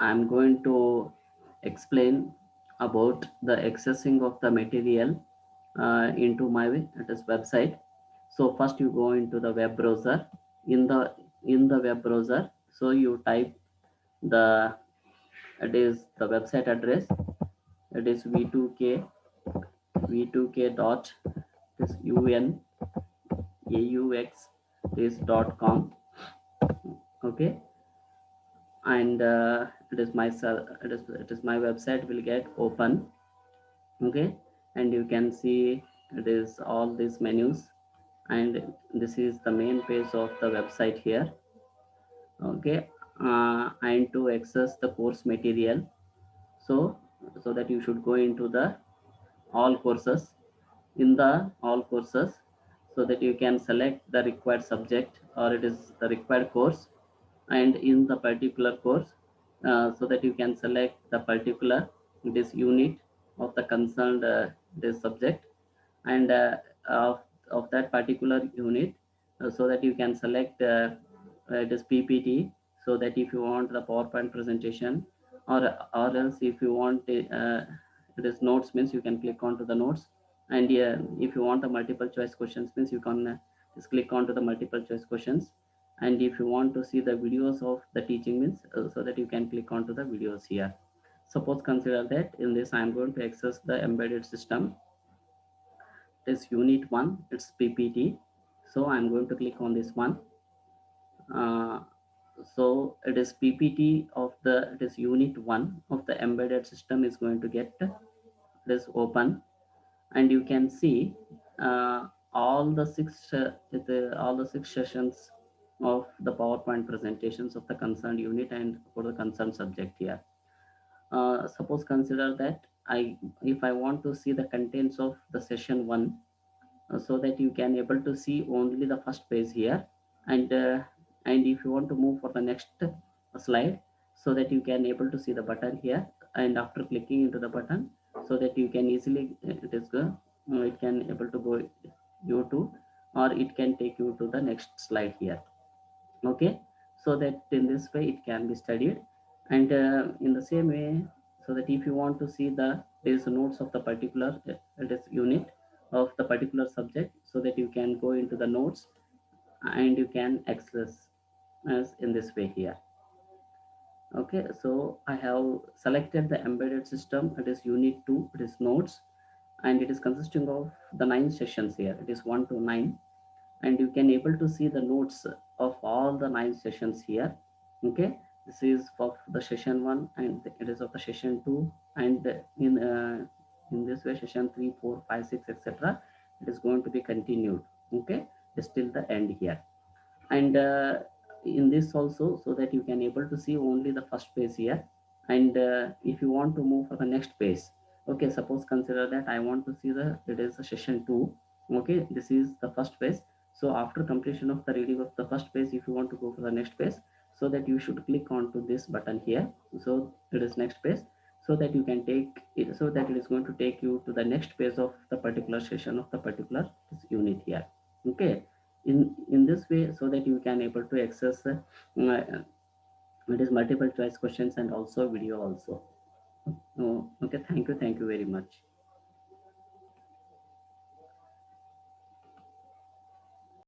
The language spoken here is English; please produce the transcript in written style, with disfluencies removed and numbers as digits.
I'm going to explain about the accessing of the material into my website. So first you go into the web browser. In the web browser, so you type the it is the website address. It is v2k dot this unaux is .com. Okay, and it is my website will get open. Okay, and you can see it is all these menus, and this is the main page of the website here. Okay, and to access the course material, so that you should go into the all courses. In the all courses, so that you can select the required subject, or it is the required course. And in the particular course, so that you can select the particular this unit of the concerned this subject, and of that particular unit, so that you can select this PPT. So that if you want the PowerPoint presentation, or else if you want it is notes, means you can click onto the notes. And if you want the multiple choice questions, means you can just click onto the multiple choice questions. And if you want to see the videos of the teaching, means so that you can click onto the videos here. Suppose consider that in this I am going to access the embedded system. This unit 1, it's PPT. So I'm going to click on this one. uh, so it is PPT of the it is unit 1 of the embedded system is going to get this open. And you can see uh, all the six sessions of the PowerPoint presentations of the concerned unit and for the concerned subject here. Suppose consider that if I want to see the contents of the session 1, so that you can able to see only the first page here. And if you want to move for the next slide, so that you can able to see the button here. And after clicking into the button, so that you can easily it can able to go you to, or it can take you to the next slide here. Okay, so that in this way it can be studied. And in the same way, so that if you want to see the there is notes of the particular it is unit of the particular subject, so that you can go into the notes and you can access as in this way here. Okay, so I have selected the embedded system. It is unit 2, it is notes, and it is consisting of the 9 sessions here. It is 1 to 9, and you can able to see the notes of all the 9 sessions here. Okay, this is for the session 1, and it is of the session 2. And in this way, session 3, 4, 5, 6, etc., it is going to be continued. Okay, till the end here. And in this also, so that you can able to see only the first page here. And if you want to move for the next page, okay, suppose consider that I want to see the it is a session 2. Okay, this is the first page. So after completion of the reading of the first page, if you want to go for the next page, so that you should click on to this button here. So it is next page, so that you can take it, so that it is going to take you to the next page of the particular session of the particular unit here. Okay, in this way, so that you can able to access it is multiple choice questions and also video also. Okay, thank you very much.